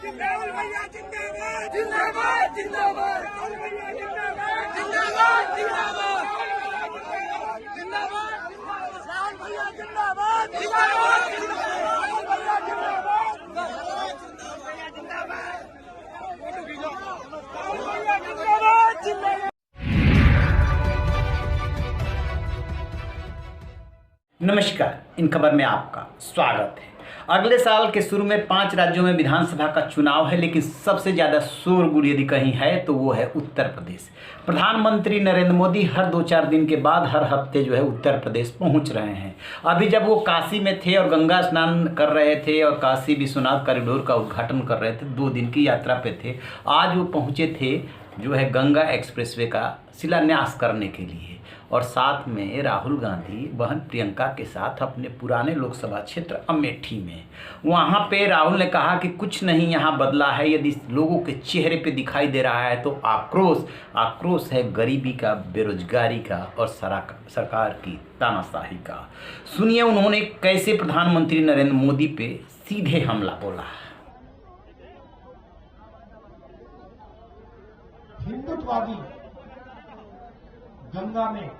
राहुल भैया जिंदाबाद जिंदाबाद जिंदाबाद राहुल भैया जिंदाबाद जिंदाबाद जिंदाबाद जिंदाबाद राहुल भैया जिंदाबाद जिंदाबाद राहुल भैया जिंदाबाद राहुल भैया जिंदाबाद जिंदाबाद। नमस्कार, इन खबर में आपका स्वागत है। अगले साल के शुरू में 5 राज्यों में विधानसभा का चुनाव है, लेकिन सबसे ज़्यादा शोरगुल यदि कहीं है तो वो है उत्तर प्रदेश। प्रधानमंत्री नरेंद्र मोदी हर 2-4 दिन के बाद हर हफ्ते जो है उत्तर प्रदेश पहुंच रहे हैं। अभी जब वो काशी में थे और गंगा स्नान कर रहे थे और काशी विश्वनाथ कॉरिडोर का उद्घाटन कर रहे थे, 2 दिन की यात्रा पे थे। आज वो पहुँचे थे जो है गंगा एक्सप्रेसवे का शिलान्यास करने के लिए, और साथ में राहुल गांधी बहन प्रियंका के साथ अपने पुराने लोकसभा क्षेत्र अमेठी में। वहाँ पे राहुल ने कहा कि कुछ नहीं यहाँ बदला है। यदि लोगों के चेहरे पे दिखाई दे रहा है तो आक्रोश है गरीबी का, बेरोजगारी का और सरकार की तानाशाही का। सुनिए उन्होंने कैसे प्रधानमंत्री नरेंद्र मोदी पे सीधे हमला बोला। हिंदुत्ववादी गंगा में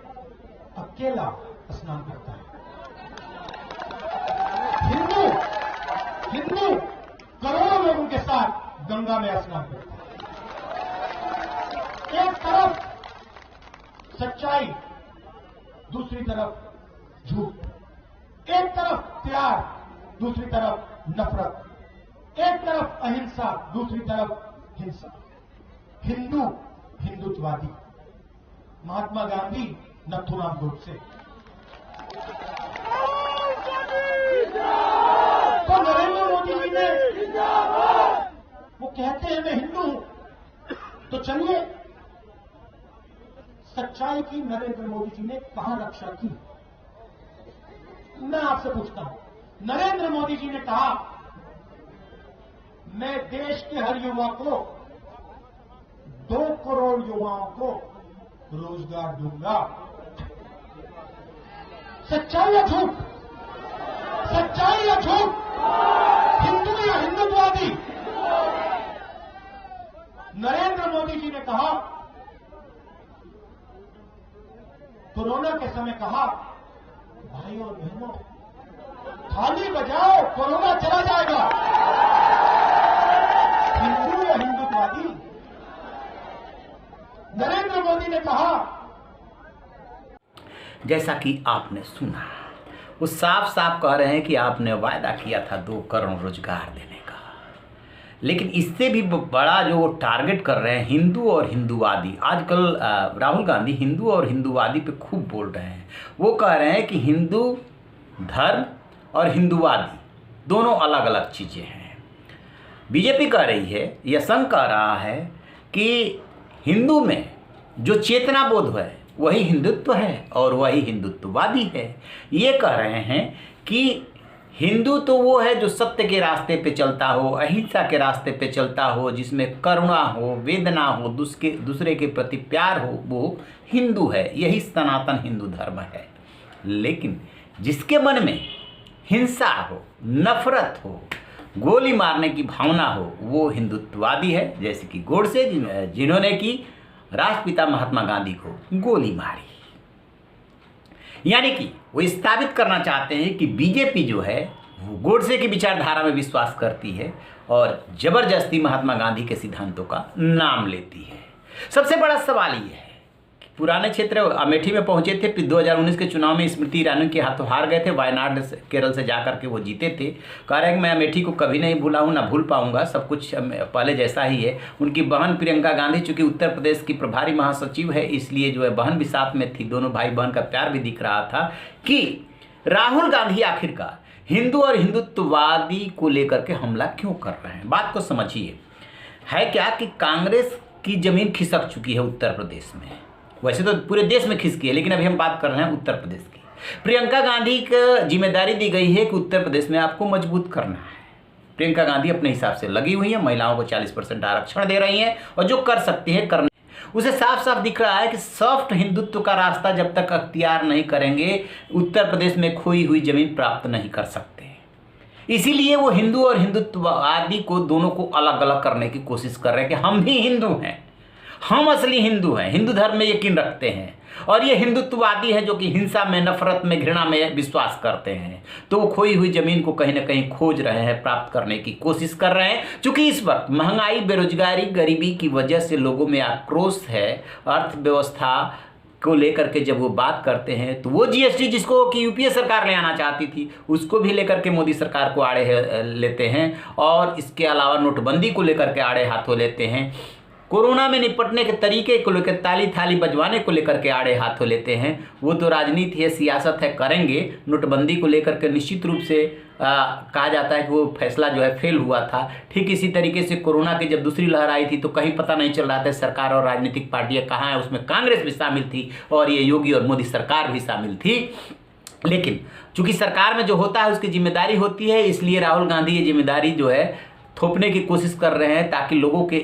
अकेला स्नान करता है। हिंदू करोड़ों लोगों के साथ गंगा में स्नान करता है। एक तरफ सच्चाई, दूसरी तरफ झूठ। एक तरफ प्यार, दूसरी तरफ नफरत। एक तरफ अहिंसा, दूसरी तरफ हिंसा। हिंदुत्ववादी महात्मा गांधी, नथुराम गोडसे। तो नरेंद्र मोदी जी ने वो कहते हैं मैं हिंदू हूं, तो चलिए सच्चाई की नरेंद्र मोदी जी ने कहां रक्षा की। मैं आपसे पूछता हूं, नरेंद्र मोदी जी ने कहा मैं देश के हर युवा को 2 करोड़ युवाओं को रोजगार दूंगा। सच्चाई या झूठ? सच्चाई या झूठ? हिंदू या हिंदुत्ववादी? नरेंद्र मोदी जी ने कहा, कोरोना के समय कहा, भाई और बहनों थाली बजाओ, कोरोना चला जाएगा। हिंदू या हिंदुत्ववादी? नरेंद्र मोदी ने कहा, जैसा कि आपने सुना, वो साफ साफ कह रहे हैं कि आपने वायदा किया था 2 करोड़ रोजगार देने का, लेकिन इससे भी बड़ा जो वो टारगेट कर रहे हैं हिंदू और हिंदूवादी। आजकल राहुल गांधी हिंदू और हिंदूवादी पे खूब बोल रहे हैं। वो कह रहे हैं कि हिंदू धर्म और हिंदूवादी दोनों अलग अलग चीज़ें हैं। बीजेपी कह रही है, यह संघ कह रहा है कि हिंदू में जो चेतना बोध है वही हिंदुत्व है और वही हिंदुत्ववादी है। ये कह रहे हैं कि हिंदू तो वो है जो सत्य के रास्ते पे चलता हो, अहिंसा के रास्ते पे चलता हो, जिसमें करुणा हो, वेदना हो, दूसरे के प्रति प्यार हो, वो हिंदू है। यही सनातन हिंदू धर्म है। लेकिन जिसके मन में हिंसा हो, नफरत हो, गोली मारने की भावना हो, वो हिंदुत्ववादी है। जैसे कि गोडसे जिन्होंने कि राष्ट्रपिता महात्मा गांधी को गोली मारी। यानी कि वो स्थापित करना चाहते हैं कि बीजेपी जो है वो गोडसे की विचारधारा में विश्वास करती है और जबरदस्ती महात्मा गांधी के सिद्धांतों का नाम लेती है। सबसे बड़ा सवाल ये है, पुराने क्षेत्र अमेठी में पहुंचे थे, फिर 2019 के चुनाव में स्मृति ईरानी के हाथों हार गए थे। वायनाड केरल से जाकर के वो जीते थे। कह रहे हैं कि मैं अमेठी को कभी नहीं भूला हूँ, ना भूल पाऊंगा, सब कुछ पहले जैसा ही है। उनकी बहन प्रियंका गांधी चूंकि उत्तर प्रदेश की प्रभारी महासचिव है, इसलिए जो है बहन भी साथ में थी। दोनों भाई बहन का प्यार भी दिख रहा था कि राहुल गांधी आखिरकार हिंदू और हिंदुत्ववादी को लेकर के हमला क्यों कर रहे हैं। बात को समझिए, है क्या कि कांग्रेस की जमीन खिसक चुकी है उत्तर प्रदेश में। वैसे तो पूरे देश में खिसकी है, लेकिन अभी हम बात कर रहे हैं उत्तर प्रदेश की। प्रियंका गांधी को जिम्मेदारी दी गई है कि उत्तर प्रदेश में आपको मजबूत करना है। प्रियंका गांधी अपने हिसाब से लगी हुई है, महिलाओं को 40% आरक्षण दे रही हैं और जो कर सकती है करने। उसे साफ साफ दिख रहा है कि सॉफ्ट हिंदुत्व का रास्ता जब तक अख्तियार नहीं करेंगे, उत्तर प्रदेश में खोई हुई जमीन प्राप्त नहीं कर सकते। इसीलिए वो हिंदू और हिंदुत्ववादी को दोनों को अलग अलग करने की कोशिश कर रहे हैं कि हम भी हिंदू हैं, हम असली हिंदू हैं, हिंदू धर्म में यकीन रखते हैं, और ये हिंदुत्ववादी हैं जो कि हिंसा में, नफरत में, घृणा में विश्वास करते हैं। तो वो खोई हुई जमीन को कहीं ना कहीं खोज रहे हैं, प्राप्त करने की कोशिश कर रहे हैं। क्योंकि इस वक्त महंगाई, बेरोजगारी, गरीबी की वजह से लोगों में आक्रोश है। अर्थव्यवस्था को लेकर के जब वो बात करते हैं तो वो जीएसटी जिसको कि यूपीए सरकार ले आना चाहती थी, उसको भी लेकर के मोदी सरकार को आड़े लेते हैं, और इसके अलावा नोटबंदी को लेकर के आड़े हाथों लेते हैं, कोरोना में निपटने के तरीके को लेकर, ताली थाली बजवाने को लेकर के आड़े हाथों लेते हैं। वो तो राजनीति है, सियासत है, करेंगे। नोटबंदी को लेकर के निश्चित रूप से कहा जाता है कि वो फैसला जो है फेल हुआ था। ठीक इसी तरीके से कोरोना की जब दूसरी लहर आई थी तो कहीं पता नहीं चल रहा था सरकार और राजनीतिक पार्टियां कहाँ हैं, उसमें कांग्रेस भी शामिल थी और ये योगी और मोदी सरकार भी शामिल थी। लेकिन चूंकि सरकार में जो होता है उसकी जिम्मेदारी होती है, इसलिए राहुल गांधी ये जिम्मेदारी जो है थोपने की कोशिश कर रहे हैं ताकि लोगों के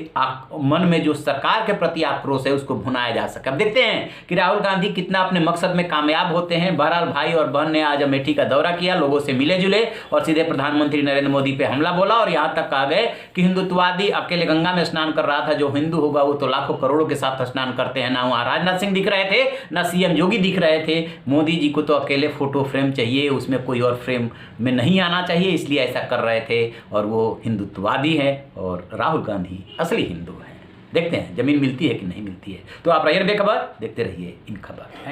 मन में जो सरकार के प्रति आक्रोश है उसको भुनाया जा सके। अब देखते हैं कि राहुल गांधी कितना अपने मकसद में कामयाब होते हैं। बहरहाल भाई और बहन ने आज अमेठी का दौरा किया, लोगों से मिले जुले और सीधे प्रधानमंत्री नरेंद्र मोदी पे हमला बोला, और यहाँ तक कहा गए कि हिंदुत्ववादी अकेले गंगा में स्नान कर रहा था, जो हिंदू होगा वो तो लाखों करोड़ों के साथ स्नान करते हैं। ना वहाँ राजनाथ सिंह दिख रहे थे, ना सीएम योगी दिख रहे थे। मोदी जी को तो अकेले फोटो फ्रेम चाहिए, उसमें कोई और फ्रेम में नहीं आना चाहिए, इसलिए ऐसा कर रहे थे। और वो हिंदुत्ववादी है और राहुल गांधी असली हिंदू हैं। देखते हैं जमीन मिलती है कि नहीं मिलती है। तो आप रहिए बेखबर, देखते रहिए इन खबर।